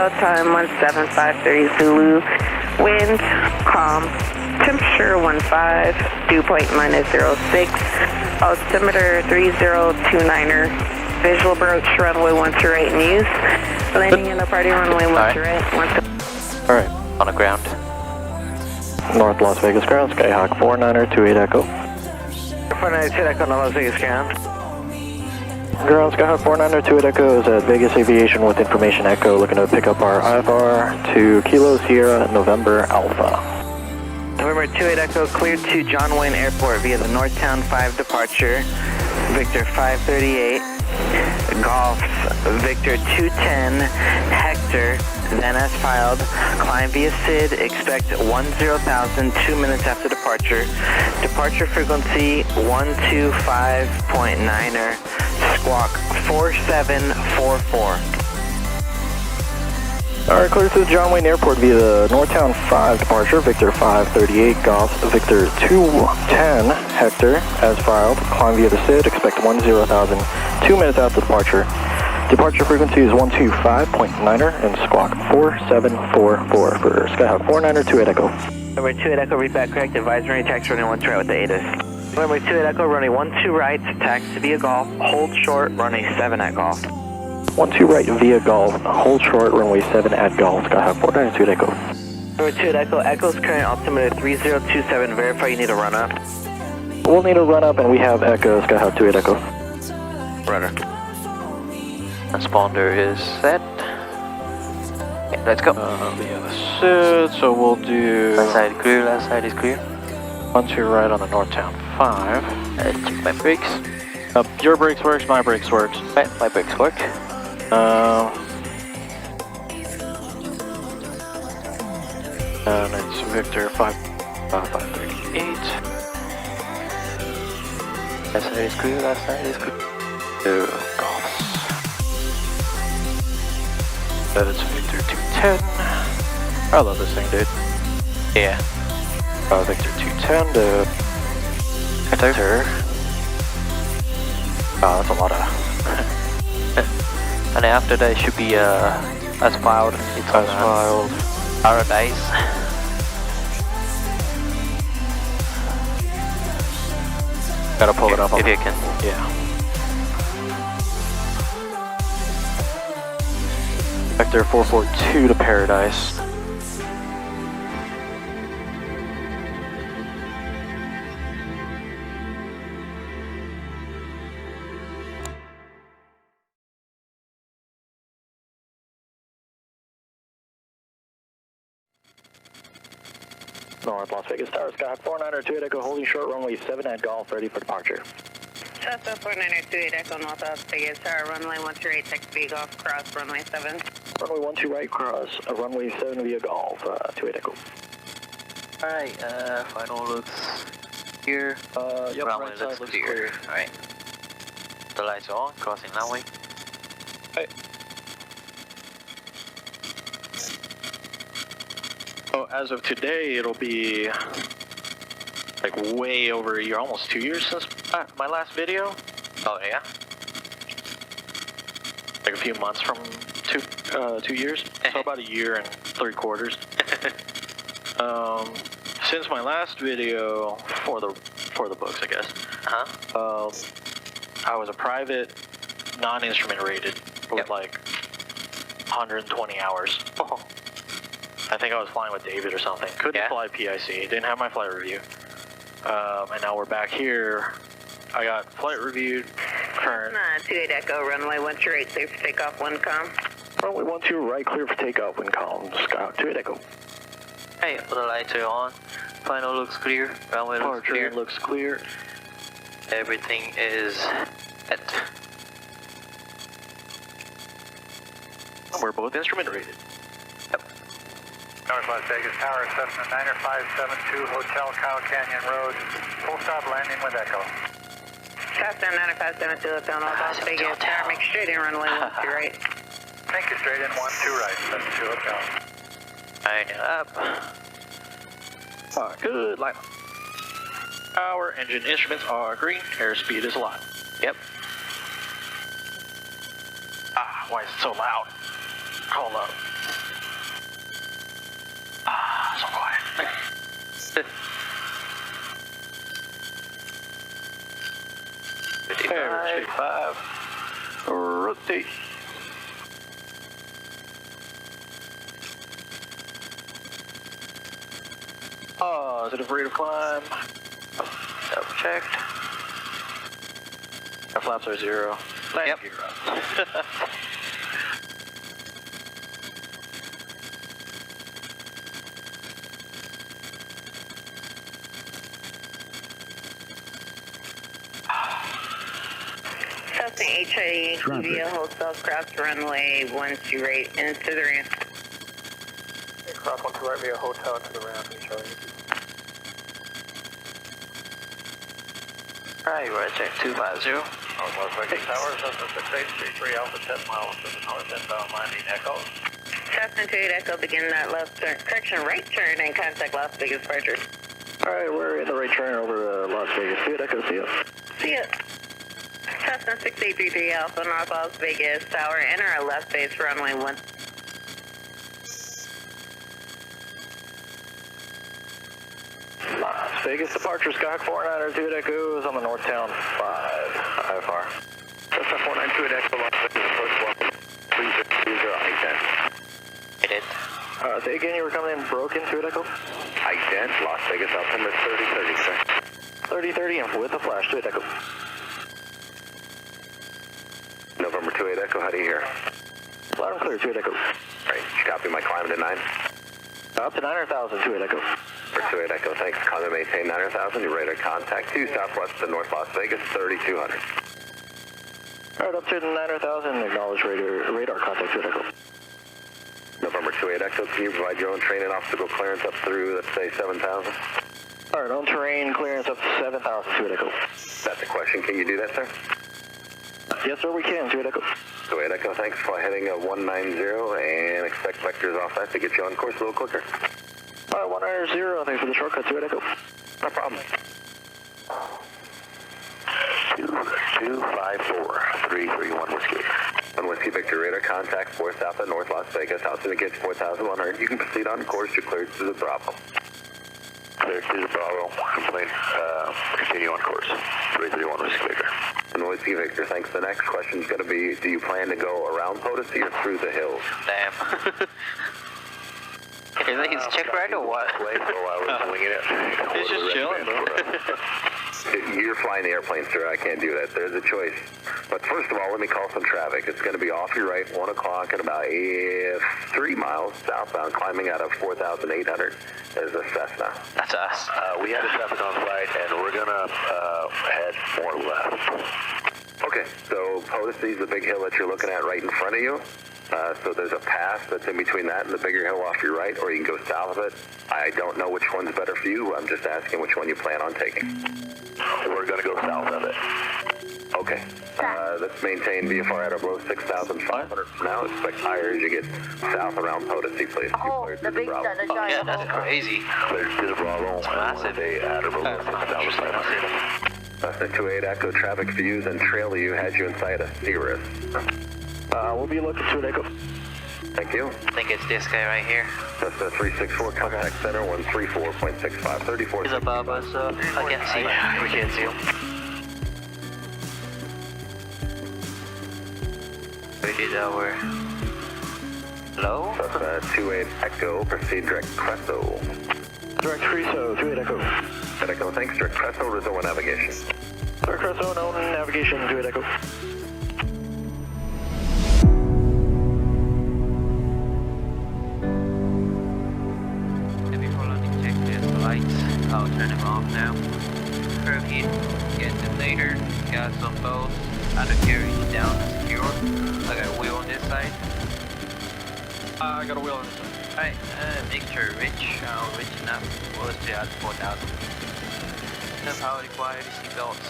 Kilo time 17530 Zulu, wind calm, temperature 15, dew point -06, altimeter 3029er, visual approach runway 12 right in use, landing in the party runway 12 right. Alright. On the ground. North Las Vegas ground, Skyhawk 4928 Echo. 4928 Echo, Las Vegas ground. Ground Skyhawk 4928 Echo is at Vegas Aviation with information Echo, looking to pick up our IFR to Kilo Sierra November Alpha. November 28 Echo, cleared to John Wayne Airport via the Northtown 5 departure, Victor 538, Golf, Victor 210, Hector, then as filed, climb via SID, expect 10,000, 2 minutes after departure. Departure frequency 125.9er, squawk 4744. Alright, clear to the John Wayne Airport via the Northtown 5 departure, Victor 538, Golf, Victor 210, Hector, as filed, climb via the SID, expect 10,000, 2 minutes after departure. Departure frequency is 125.9er and squawk 4744 for Skyhawk 4928 Echo. November 28 Echo, read back correct, advisory taxi running 12 right with the ATIS. November 28 Echo, running 12 right, taxi via Golf, hold short, running 7 at Golf. 12 right via Golf, hold short, runway 7 at Golf, Skyhawk 4928 Echo. November 28 Echo, Echo's current altimeter 3027, verify you need a run up. We'll need a run up and we have Echo, Skyhawk 28 Echo. Rudder. Transponder is set. Yeah, let's go. Yeah, the SID, so we'll do... Left side clear, left side is clear. 12 right on the Northtown 5. Check my brakes. Your brakes works, my brakes works. Right, my brakes work. And it's Victor 538. Left side is clear, left side is clear. Golf. That is Victor 210. I love this thing, dude. Yeah. Victor 210 to Hector. Oh, that's a lot of... And after that should be as filed. It's as filed. Paradise. Gotta pull it up. If you can. Yeah. Vector 442 to Paradise. North Las Vegas Tower, Skyhawk 4928 Echo, holding short runway 7 at Golf, ready for departure. Delta 4928 Echo, North Las Vegas Tower, runway 12 right, taxi Golf, cross runway 7. Runway 12 right, cross, runway 7 via Golf, 28 Echo. Alright, final looks clear. Yep, runway right side looks clear. Alright. The lights are on, crossing that way. Hey. Oh, as of today, it'll be like way over a year, almost 2 years since my last video. Oh yeah? Like a few months from 2 years. So about a year and 3/4. Since my last video for the books, I guess. I was a private, non-instrument rated with like 120 hours. Oh. I think I was flying with David or something. Couldn't fly PIC, didn't have my flight review. And now we're back here. I got flight reviewed, current. 28 Echo, runway 12 right, clear for takeoff, 1 com. Runway 12 right, clear for takeoff, wind calm, Skyhawk 28 Echo. Hey, the lights are on. Final looks clear, runway looks clear. Looks clear. Everything is set. We're both instrument rated. North Las Vegas Tower, Cessna 9er 572, Hotel Cow Canyon Road, full stop landing with Echo. Cessna 9er 572, Hotel North Las Vegas Tower, make straight in runway 12 right. Thank you, straight in 12 right, 72 Hotel. Line up. Good line. Our engine instruments are green, airspeed is alive. Yep. Why is it so loud? Hold up. 55. Rotate. Positive rate of climb. Double checked. Our flaps are 0. Yep. 0. Cessna HIE via wholesale cross runway 128 into the ramp. Cross 1 to right via hotel to the ramp, Alright, right check 250. Las Vegas Tower, Cessna 6833 Alpha 10 miles to the north inbound landing Echo. Cessna 28 Echo, begin that left turn, correction, right turn and contact Las Vegas departure. Alright, we're in the right turn over Las Vegas. See it, Echo, see it. See ya. Cessna 6833 Alpha, North Las Vegas Tower, enter our left base runway 1. Las Vegas departure, Skyhawk 4928 Echo is on the Northtown 5 IFR. Cessna 4928 Echo, Las Vegas approach 3030 I-10. Hit it. Say again, you were coming in broken to it, Echo? I-10, Las Vegas altimeter 3030, sir. 3030 and with a flash to it, Echo. November 28 Echo, how do you hear? Loud and clear to it, Echo. Right, copy my climb to 9. Up to 900,000 to it, Echo. For 28 Echo, thanks. Climb to maintain 900,000. Your radar contact 2 southwest to North Las Vegas, 3200. Alright, up to 900,000, acknowledge radar contact to it, Echo. November 28 Echo, can you provide your own terrain and obstacle clearance up through, let's say, 7,000? Alright, on terrain clearance up to 7,000 to it, Echo. That's a question. Can you do that, sir? Yes, sir, we can to it, Echo. 28 Echo, thanks. Fly heading 190 and expect vectors off that to get you on course a little quicker. Alright, 190, thanks for the shortcut to it, Echo. No problem. 254, 331 Whiskey. 1 Whiskey Victor, radar contact 4 south at North Las Vegas. Altitude gets 4,100. You can proceed on course. You're cleared to the Bravo. Cleared to the Bravo. Complete. Continue on course. 331 Whiskey Victor. 1 Whiskey Victor, thanks. The next question is going to be, do you plan to go around Potosi or through the hills? Damn. Is that his check ride or what? I was winging it. He's just chilling, bro. You're flying the airplane, sir. I can't do that. There's a choice. But first of all, let me call some traffic. It's going to be off your right, 1 o'clock, at about 3 miles southbound, climbing out of 4,800. There's a Cessna. That's us. We had a traffic on flight, and we're going to head more left. Okay, so Potosi is the big hill that you're looking at right in front of you. So there's a pass that's in between that and the bigger hill off your right, or you can go south of it. I don't know which one's better for you. I'm just asking which one you plan on taking. We're going to go south of it. Okay. Let's maintain VFR at or below 6,500 for now. Expect higher as you get south around Potosi, please. Oh, the big one, the giant. Yeah, that's crazy. Cleared to the Bravo. Massive. At or below 6,500. Cessna 28 Echo, traffic views and trailer you had you inside a Cirrus. We'll be looking to it, Echo. Thank you. I think it's this guy right here. Cessna 364, contact center 134.65, 34. He's above us, so I can't see. We can't see him. Which is our low? Cessna 28 Echo, proceed direct Creso. Direct Creso, 28 Echo. Echo, thanks, direct Creso, Rizzo navigation. Direct Creso, no navigation, 28 Echo. I'll turn them off now. Curve heat, get them later. Gas on both. Out of carriage down and secure. I got a wheel on this side. I got a wheel on this side. Alright, make sure rich enough. We'll stay at 4,000. No power required, seatbelts.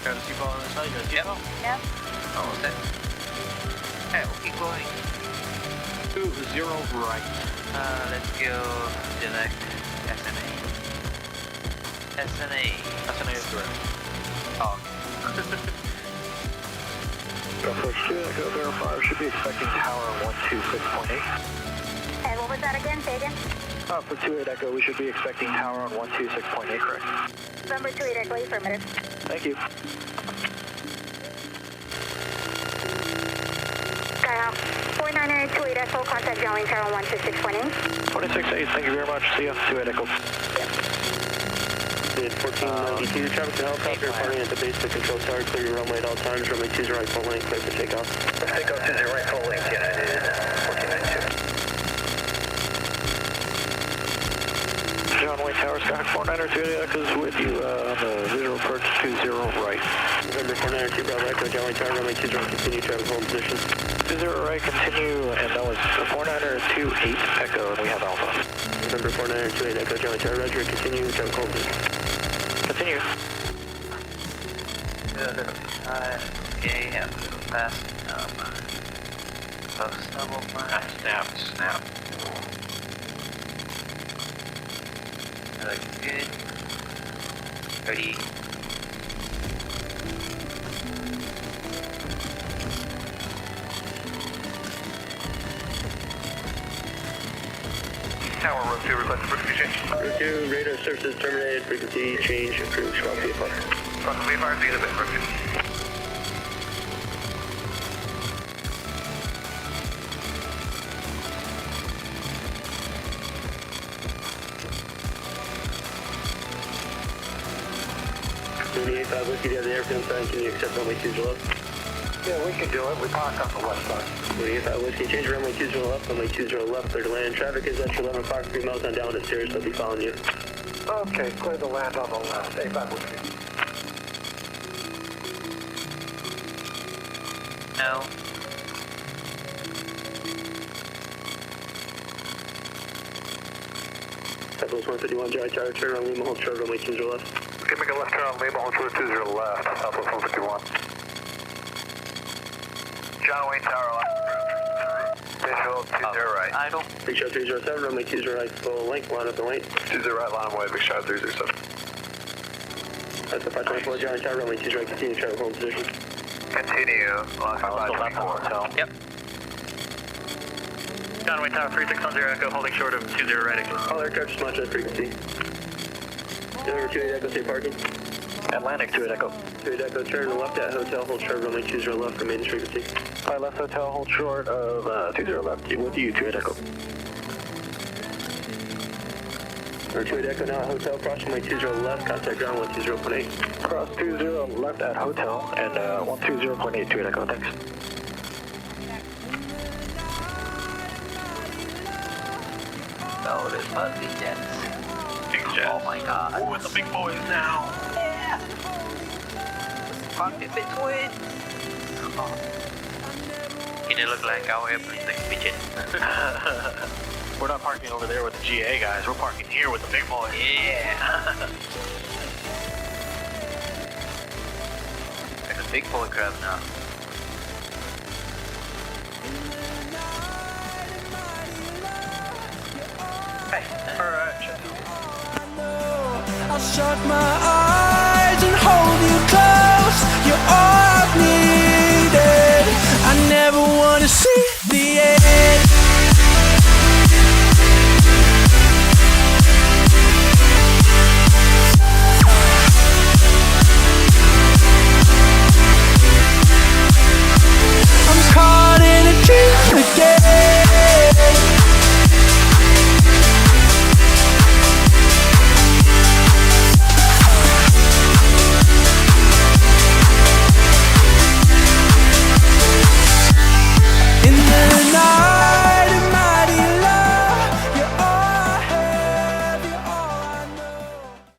Got a seatbelt on the side, got a Yep. seatbelt? Yep. All set. Okay, we'll keep going. 20 right. Let's go select SNA. SNA. SNA is direct. Oh. Go first 2 Echo, verify. Should be expecting tower 126.8. And what was that again? Say again? For 28 Echo, we should be expecting tower on 126.8, correct? November 28 Echo, affirmative. Thank you. Skyhawk 4928 Echo, contact John Wayne Tower 126.8. 26.8, thank you very much. See you. 28 Echo. Mid 1492, traffic to helicopter, reporting at the base to control tower, clear your runway at all times, runway 20 right full length, clear for takeoff. Takeoff 20 right full length, United 1492. John Wayne Tower, Sky 492 Echoes with you on the visual approach 20 right. November 492, Bravo Echo, John Wayne Tower, runway 20 right, continue traffic hold position. 20 right, continue, and that was 4928 Echo, and we have Alpha. November 4928 Echo, John Wayne Tower, Roger, continue traffic hold position. Continue. Okay, have to go fast enough. Double snap. Looks good. Ready. Tower, road 2, request frequency change. Route 2, radar services terminated, frequency change, approved, squawk VFR. From the VFR, see the bit broken. Whiskey, do you have the airfield sign? Can you accept runway 20 left? Yeah, we can do it. We parked on the west side. 28 Whiskey, change runway 20 left, runway 20 left, clear to land. Traffic is at your 11 o'clock, 3 miles on down to Sirius, I'll be following you. Okay, clear the land on the left. 85 Whiskey. No. Fabulous 151, Dry Tower, turn around, Lima, hold short, runway 20 left. Okay, make a left turn on Lima, hold short 20 left, Southwest 151. John Wayne Tower, left. Visual 20 right. Idle. Big shot 307, runway 20 right, full length, line up and wait. 20 right, line away, big shot 307. That's the 524, Dry Tower, runway 20 right, continue traffic hold position. Continue, left 524. Yep. John Wayne Tower 3610 Echo, holding short of 20 right. All aircraft just match that frequency. November 28 Echo, stay parking. Atlantic 28 Echo. 28 Echo, turn left at hotel, hold short, runway 20 left, for maintenance frequency. Left hotel, hold short of 20 left. With you, 28 Echo. Number 28 Echo, now at hotel, cross runway 20 left, contact ground 120.8. Cross 20 left at hotel, and 120.8, 28 Echo, thanks. Oh, this must be jets. Big jets. Oh my god. Oh, it's the big boys now. Yeah. Cockpit between. Oh. It look like our airplane's like pigeon. We're not parking over there with the GA guys. We're parking here with the big boys. Yeah. Like a big boy crab now. Hey, alright. I'll shut my eyes and hold you close. You're all